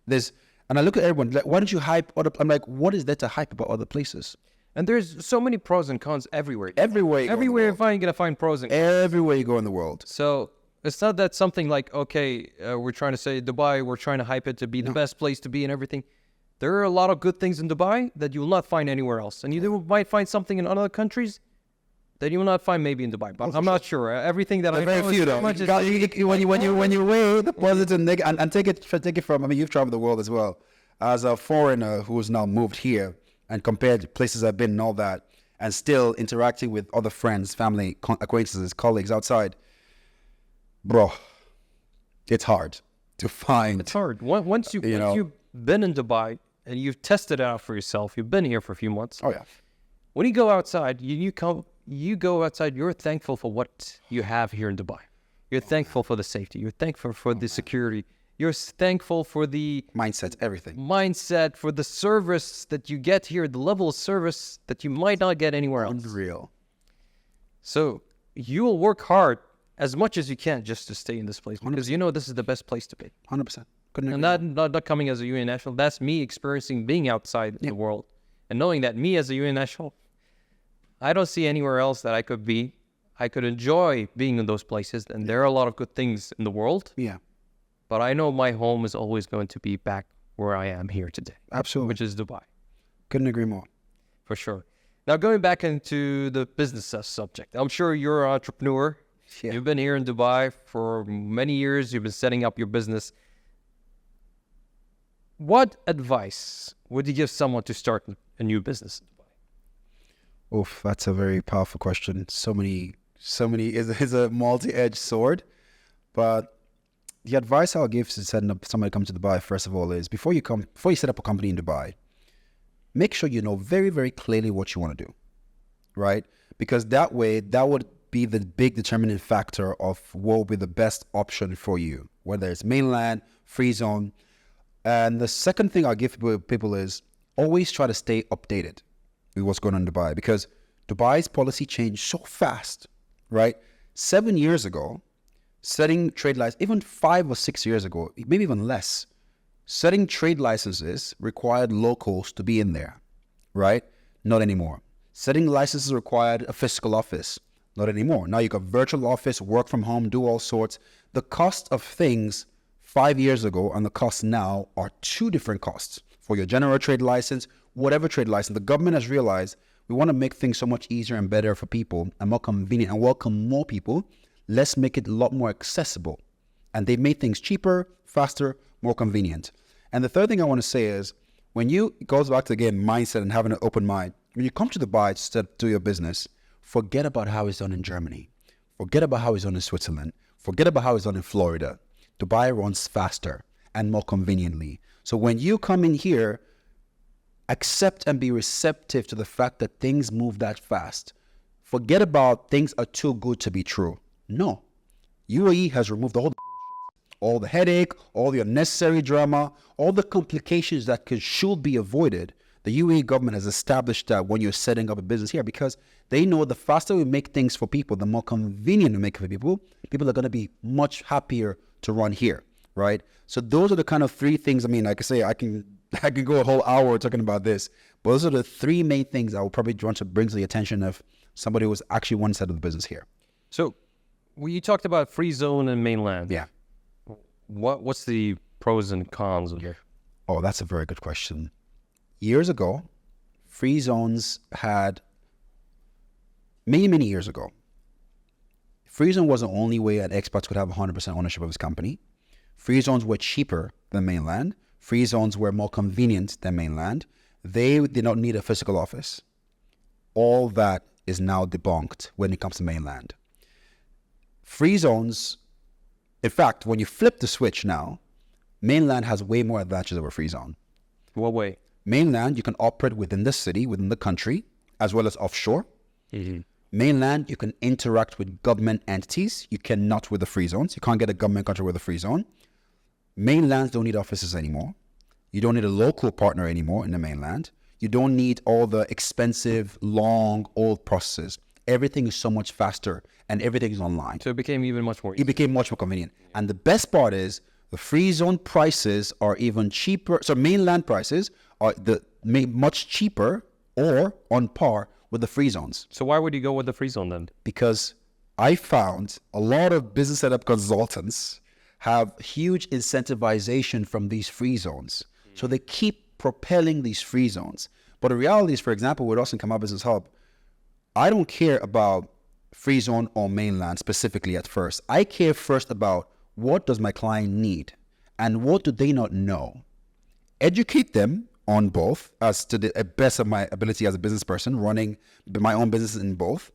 And I look at everyone, like, why don't you hype other? I'm like, what is there to hype about other places? And there's so many pros and cons everywhere. Everywhere you're gonna find pros and cons. Everywhere you go in the world. So it's not that something like, okay, we're trying to say Dubai, we're trying to hype it to be the best place to be and everything. There are a lot of good things in Dubai that you will not find anywhere else. And you might find something in other countries that you will not find maybe in Dubai. But I'm not sure. Everything that I know very few is though. pretty much When you weigh the positive and negative, and take it from, I mean, you've traveled the world as well. As a foreigner who's now moved here and compared to places I've been and all that, and still interacting with other friends, family, acquaintances, colleagues outside, bro, it's hard to find. It's hard. Once you've been in Dubai and you've tested it out for yourself, you've been here for a few months. Oh yeah. When you go outside, you go outside, you're thankful for what you have here in Dubai. You're thankful for the safety. You're thankful for the security. You're thankful for the Mindset, everything. mindset, for the service that you get here, the level of service that you might not get anywhere else. Unreal. So you will work hard as much as you can just to stay in this place because you know this is the best place to be. 100%. Couldn't And agree. not coming as a UN national. That's me experiencing being outside the world and knowing that me as a UN national, I don't see anywhere else that I could be. I could enjoy being in those places, and there are a lot of good things in the world. Yeah. But I know my home is always going to be back where I am here today. Absolutely. Which is Dubai, Couldn't agree more. for sure. Now, going back into the business subject, I'm sure you're an entrepreneur. Yeah. You've been here in Dubai for many years. You've been setting up your business. What advice would you give someone to start a new business in Dubai? Oof, that's a very powerful question. So many is a multi-edged sword. But the advice I'll give to setting up somebody come to Dubai, first of all, is before you set up a company in Dubai, make sure you know very, very clearly what you want to do. Right? Because that way, that would be the big determining factor of what will be the best option for you, whether it's mainland, free zone. And the second thing I'll give people is always try to stay updated with what's going on in Dubai, because Dubai's policy changed so fast, right? 7 years ago, setting trade licenses, even 5 or 6 years ago, maybe even less, setting trade licenses required locals to be in there, right? Not anymore. Setting licenses required a physical office. Not anymore. Now you got virtual office, work from home, do all sorts. The cost of things 5 years ago and the cost now are two different costs. For your general trade license, whatever trade license, the government has realized we want to make things so much easier and better for people and more convenient and welcome more people. Let's make it a lot more accessible. And they've made things cheaper, faster, more convenient. And the third thing I want to say is, it goes back to, again, mindset and having an open mind. When you come to Dubai to do your business, forget about how it's done in Germany. Forget about how it's done in Switzerland. Forget about how it's done in Florida. Dubai runs faster and more conveniently. So when you come in here, accept and be receptive to the fact that things move that fast. Forget about things are too good to be true. No. UAE has removed all the headache, all the unnecessary drama, all the complications that should be avoided. The UAE government has established that when you're setting up a business here, because they know the faster we make things for people, the more convenient we make it for people, people are going to be much happier to run here, right? So those are the kind of three things. I mean, like I say, I can go a whole hour talking about this, but those are the three main things I will probably want to bring to the attention of somebody who's actually one side of the business here. So, you talked about free zone and mainland. Yeah. What's the pros and cons of it? Oh, that's a very good question. Years ago, free zones had, many years ago, free zone was the only way that expats could have 100% ownership of his company. Free zones were cheaper than mainland. Free zones were more convenient than mainland. They did not need a physical office. All that is now debunked when it comes to mainland. Free zones, in fact, when you flip the switch now, mainland has way more advantages over free zone. What way? Mainland, you can operate within the city, within the country, as well as offshore. Mm-hmm. Mainland, you can interact with government entities. You cannot with the free zones. You can't get a government contract with a free zone. Mainlands don't need offices anymore. You don't need a local partner anymore in the mainland. You don't need all the expensive, long, old processes. Everything is so much faster and everything is online. So it became even much more easy. It became much more convenient. And the best part is the free zone prices are even cheaper. So mainland prices are much cheaper or on par with the free zones. So why would you go with the free zone then? Because I found a lot of business setup consultants have huge incentivization from these free zones. So they keep propelling these free zones. But the reality is, for example, with us in Kamal Business Hub, I don't care about free zone or mainland specifically at first. I care first about what does my client need and what do they not know. Educate them on both as to the best of my ability as a business person, running my own business in both,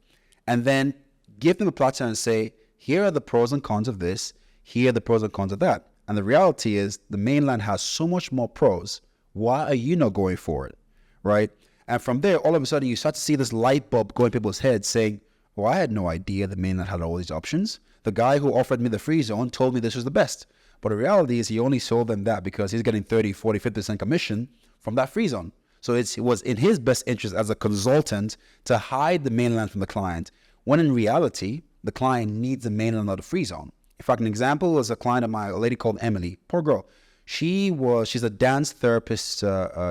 and then give them a platform and say, here are the pros and cons of this, here are the pros and cons of that. And the reality is the mainland has so much more pros. Why are you not going for it, right? And from there, all of a sudden, you start to see this light bulb go in people's heads saying, well, I had no idea the mainland had all these options. The guy who offered me the free zone told me this was the best. But the reality is he only sold them that because he's getting 30, 40, 50% commission from that free zone. So it was in his best interest as a consultant to hide the mainland from the client, when in reality, the client needs the mainland or the free zone. In fact, an example was a client of mine, a lady called Emily. Poor girl. She's a dance therapist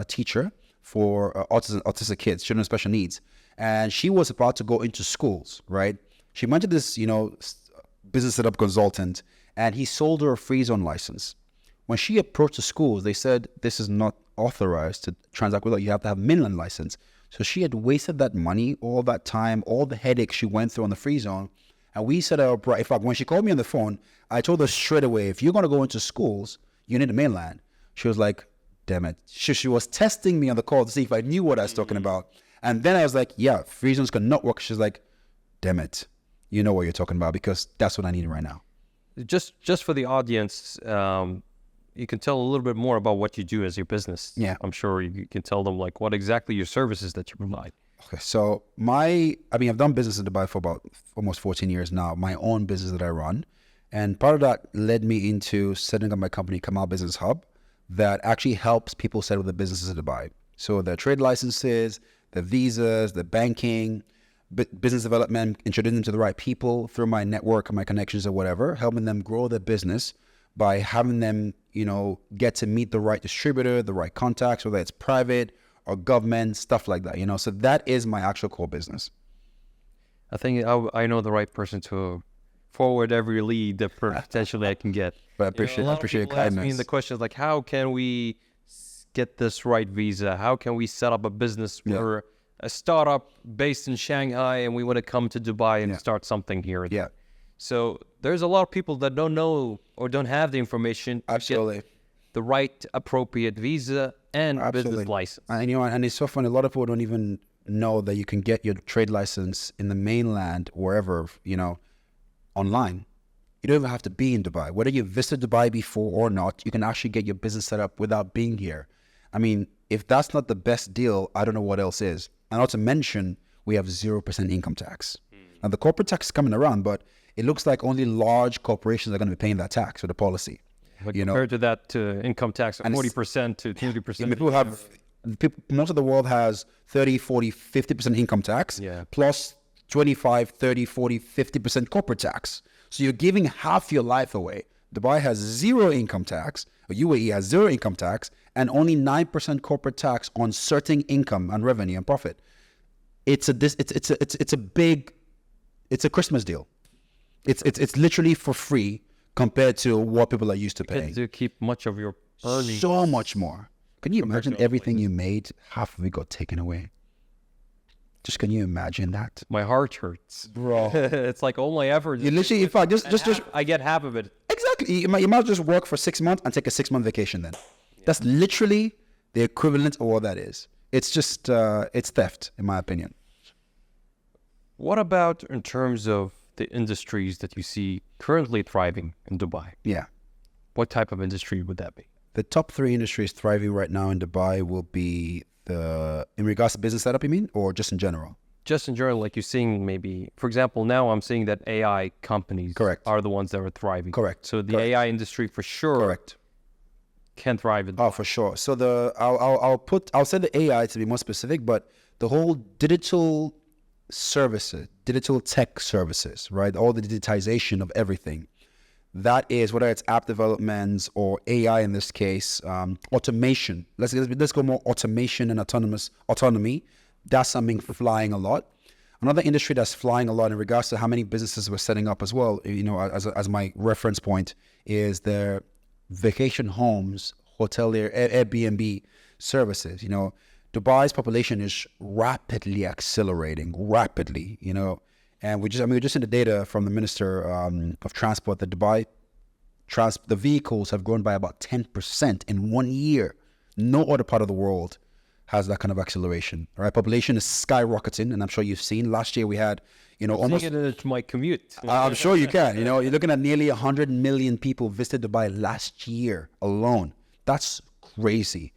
teacher for autistic kids, children with special needs. And she was about to go into schools, right? She went to this, business setup consultant, and he sold her a free zone license. When she approached the schools, they said, this is not authorized to transact with it. You have to have a mainland license. So she had wasted that money, all that time, all the headaches she went through on the free zone. And we set her up right. In fact, when she called me on the phone, I told her straight away, if you're going to go into schools, you need a mainland. She was like, damn it. She was testing me on the call to see if I knew what I was talking about. And then I was like, yeah, free zones cannot work. She's like, damn it. You know what you're talking about, because that's what I need right now. Just for the audience, you can tell a little bit more about what you do as your business. Yeah. I'm sure you can tell them like what exactly your services that you provide. Okay, so I've done business in Dubai for about almost 14 years now, my own business that I run. And part of that led me into setting up my company, Kamal Business Hub, that actually helps people set up their businesses in Dubai. So the trade licenses, the visas, the banking, business development, introducing them to the right people through my network and my connections or whatever, helping them grow their business by having them, get to meet the right distributor, the right contacts, whether it's private or government, stuff like that, So that is my actual core business. I think I know the right person to forward every lead that potentially I can get. But I appreciate your kindness. Ask me the questions like, how can we get this right visa? How can we set up a business for a startup based in Shanghai and we want to come to Dubai and start something here? Yeah. So there's a lot of people that don't know or don't have the information to get the right appropriate visa and business license. And it's so funny. A lot of people don't even know that you can get your trade license in the mainland, wherever, online. You don't even have to be in Dubai. Whether you visited Dubai before or not, you can actually get your business set up without being here. If that's not the best deal, I don't know what else is. And not to mention, we have 0% income tax. Now, the corporate tax is coming around, but it looks like only large corporations are going to be paying that tax with the policy. But compared to that, income tax of 40% to 30%. Most of the world has 30, 40, 50% income tax, plus 25, 30, 40, 50% corporate tax. So you're giving half your life away. Dubai has zero income tax, or UAE has zero income tax, and only 9% corporate tax on certain income and revenue and profit. It's a Christmas deal. It's literally for free compared to what people are used to paying. To keep much of your earnings. So much more. Can you imagine everything you made? Half of it got taken away. Just can you imagine that? My heart hurts, bro. It's like all my effort. You literally, in fact, just I get half of it. Exactly. You might just work for 6 months and take a 6-month vacation. Then that's literally the equivalent of what that is. It's just it's theft, in my opinion. What about in terms of the industries that you see currently thriving in Dubai? Yeah. What type of industry would that be? The top 3 industries thriving right now in Dubai will be in regards to business setup, you mean, or just in general? Just in general, like you're seeing maybe, for example, now I'm seeing that AI companies are the ones that are thriving. Correct. So the AI industry for sure can thrive in Dubai. Oh, for sure. So I'll say the AI to be more specific, but the whole digital services, digital tech services, right? All the digitization of everything. That is, whether it's app developments or AI in this case, automation. Let's go more automation and autonomy. That's something flying a lot. Another industry that's flying a lot in regards to how many businesses we're setting up as well, as my reference point, is their vacation homes, hotelier, Airbnb. services. You know, Dubai's population is rapidly accelerating, rapidly, you know, and we're just in the data from the Minister of Transport that the vehicles have grown by about 10% in 1 year. No other part of the world has that kind of acceleration, right? Population is skyrocketing, and I'm sure you've seen. Last year we had, you know, almost... Seeing it my commute. I'm sure you can. You know, you're looking at nearly 100 million people visited Dubai last year alone. That's crazy,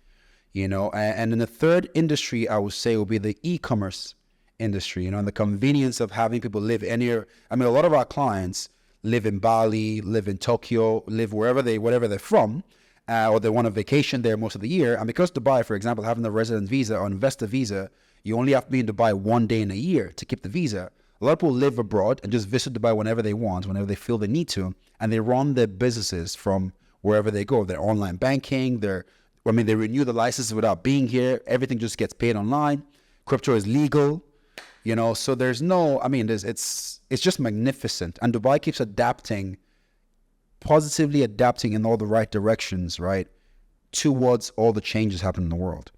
you know. And in the third industry, I would say, will be the e-commerce industry, you know, and the convenience of having people live anywhere. I mean, a lot of our clients live in Bali, live in Tokyo, live whatever they're from, or they want a vacation there most of the year. And because Dubai, for example, having the resident visa or investor visa, you only have to be in Dubai 1 day in a year to keep the visa. A lot of people live abroad and just visit Dubai whenever they want, whenever they feel they need to, and they run their businesses from wherever they go. Their online banking, they renew the licenses without being here. Everything just gets paid online. Crypto is legal, you know. So there's no, it's just magnificent. And Dubai keeps positively adapting in all the right directions, right, towards all the changes happening in the world.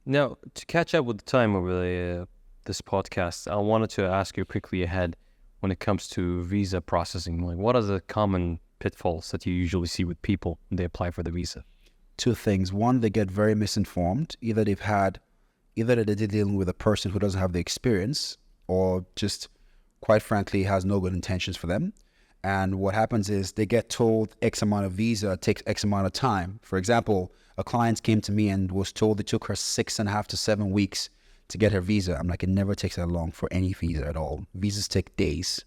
Now, to catch up with the time over this podcast, I wanted to ask you quickly ahead when it comes to visa processing. Like, what are the common pitfalls that you usually see with people when they apply for the visa? Two things. One, they get very misinformed. Either they're dealing with a person who doesn't have the experience, or just, quite frankly, has no good intentions for them. And what happens is they get told X amount of visa takes X amount of time. For example, a client came to me and was told it took her 6.5 to 7 weeks to get her visa. I'm like, it never takes that long for any visa at all. Visas take days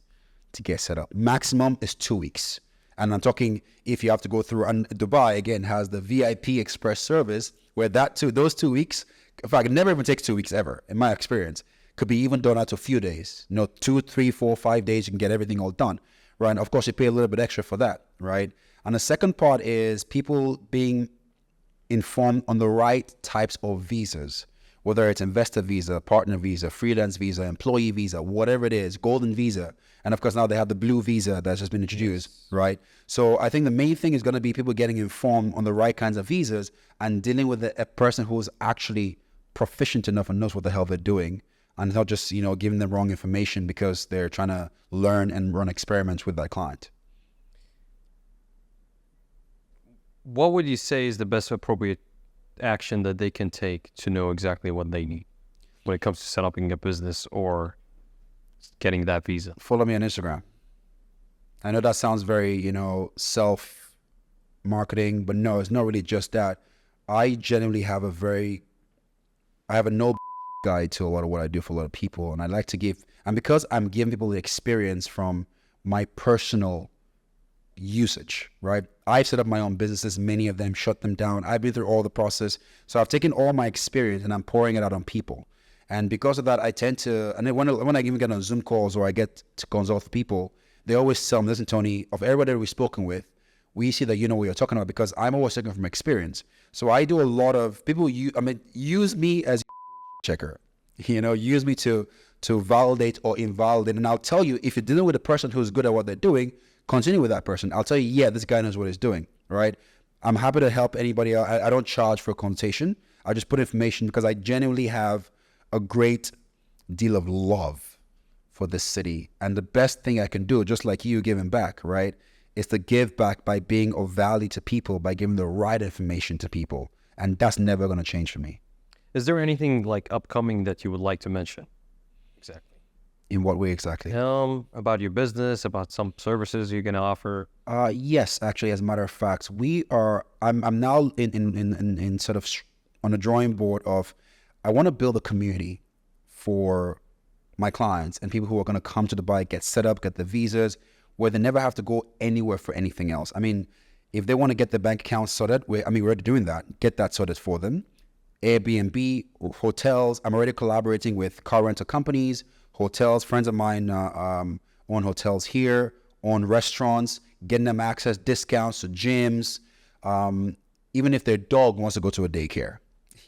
to get set up. Maximum is 2 weeks. And I'm talking if you have to go through, and Dubai, again, has the VIP express service where those 2 weeks, in fact, it never even takes 2 weeks ever, in my experience. Could be even done out to a few days. You know, 2, 3, 4, 5 days, you can get everything all done, right? And of course, you pay a little bit extra for that, right? And the second part is people being informed on the right types of visas, whether it's investor visa, partner visa, freelance visa, employee visa, whatever it is, golden visa. And of course, now they have the blue visa that's just been introduced, right? So I think the main thing is going to be people getting informed on the right kinds of visas and dealing with a person who's actually proficient enough and knows what the hell they're doing, and not just, you know, giving them wrong information because they're trying to learn and run experiments with that client. What would you say is the best appropriate action that they can take to know exactly what they need when it comes to setting up a business or getting that visa? Follow me on Instagram. I know that sounds very, you know, self-marketing, but no, it's not really just that. I genuinely have a no guide to a lot of what I do for a lot of people, and I like to give, and because I'm giving people the experience from my personal usage, right? I've set up my own businesses, many of them, shut them down. I've been through all the process. So I've taken all my experience and I'm pouring it out on people. And because of that, I tend to, and then when I even get on Zoom calls or I get to consult with people, they always tell me, listen, Tony, of everybody that we've spoken with, we see that you know what you're talking about, because I'm always talking from experience. So I do a lot of, people use me as checker, you know, use me to validate or invalidate. And I'll tell you, if you're dealing with a person who's good at what they're doing, continue with that person. I'll tell you, yeah, this guy knows what he's doing, right? I'm happy to help anybody else. I don't charge for a consultation. I just put information because I genuinely have a great deal of love for this city. And the best thing I can do, just like you giving back, right, is to give back by being of value to people, by giving the right information to people. And that's never going to change for me. Is there anything like upcoming that you would like to mention? Exactly. In what way exactly? About your business, about some services you're going to offer. Yes, actually, as a matter of fact, I'm now in sort of on a drawing board of, I want to build a community for my clients and people who are going to come to Dubai, get set up, get the visas, where they never have to go anywhere for anything else. I mean, if they want to get their bank account sorted, we're already doing that. Get that sorted for them. Airbnb, hotels. I'm already collaborating with car rental companies, hotels. Friends of mine own hotels here, own restaurants, getting them access discounts to gyms. Even if their dog wants to go to a daycare,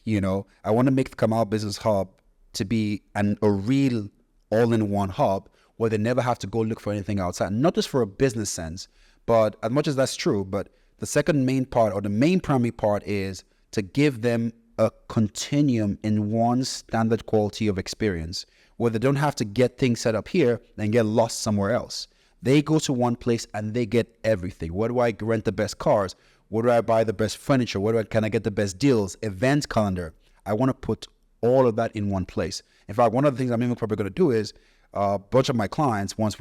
you know, I want to make the Kamal Business Hub to be a real all-in-one hub where they never have to go look for anything outside. Not just for a business sense, but as much as that's true, but the second main part, or the main primary part, is to to give them a continuum in one standard quality of experience, where they don't have to get things set up here and get lost somewhere else. They go to one place and they get everything. Where do I rent the best cars? Where do I buy the best furniture? Can I get the best deals? Event calendar. I want to put all of that in one place. In fact, one of the things I'm even probably going to do is a bunch of my clients, once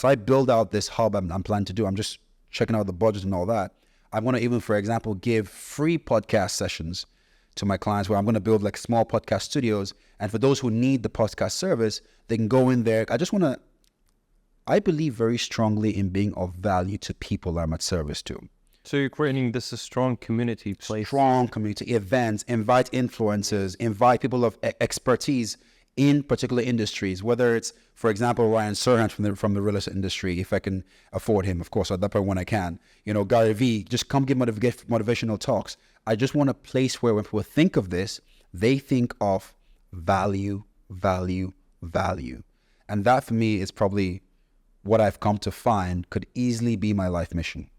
I build out this hub I'm planning to do, I'm just checking out the budget and all that. I'm going to even, for example, give free podcast sessions to my clients where I'm going to build like small podcast studios. And for those who need the podcast service, they can go in there. I believe very strongly in being of value to people I'm at service to. So you're creating this a strong community place. Strong community events, invite influencers, invite people of expertise in particular industries, whether it's, for example, Ryan Serhant from the real estate industry, if I can afford him, of course, at that point when I can. Gary Vee, just come give motivational talks. I just want a place where when people think of this, they think of value, value, value. And that for me is probably what I've come to find could easily be my life mission.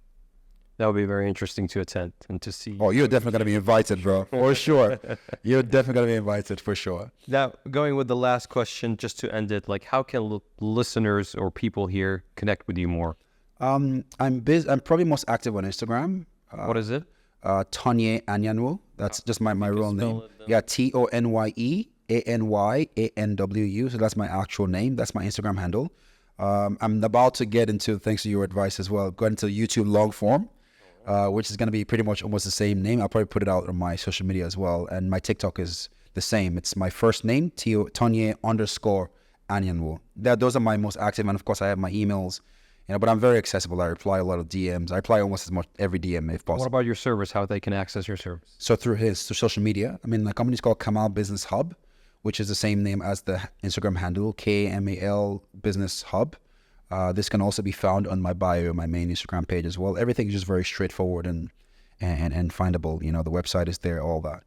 That would be very interesting to attend and to see. Oh, you're definitely going to be invited, bro. For sure. You're definitely going to be invited, for sure. Now, going with the last question, just to end it, like how can listeners or people here connect with you more? I'm probably most active on Instagram. What is it? Tonye Anyanwu. That's just my real name. Yeah, TONYEANYANWU. So that's my actual name. That's my Instagram handle. I'm about to get into, thanks to your advice as well, going into YouTube long form, which is going to be pretty much almost the same name. I'll probably put it out on my social media as well. And my TikTok is the same. It's my first name, Tonye_Anyanwu. Those are my most active. And of course, I have my emails. But I'm very accessible. I reply a lot of DMs. I reply almost as much every DM if possible. What about your service? How they can access your service? So through social media. The company's called Kamal Business Hub, which is the same name as the Instagram handle, KMAL Business Hub. This can also be found on my bio, my main Instagram page as well. Everything is just very straightforward and findable. The website is there, all that.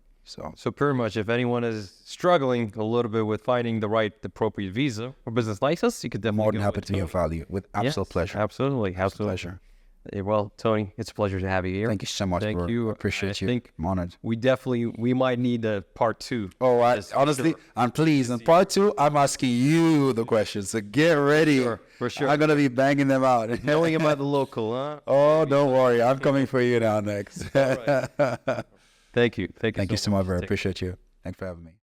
So pretty much, if anyone is struggling a little bit with finding the appropriate visa or business license, you could definitely more than happy to be of value with absolute pleasure. Absolutely. Pleasure. Well, Tony, it's a pleasure to have you here. Thank you so much, bro. Thank you. I appreciate you. I'm honored. We might need a part 2. Oh, honestly, I'm pleased. In part 2, I'm asking you the questions. So get ready. For sure. I'm going to be banging them out. Knowing about the local, huh? Oh, don't worry. I'm coming for you now next. Thank you. Thank you so much, bro. I appreciate you. Thanks for having me.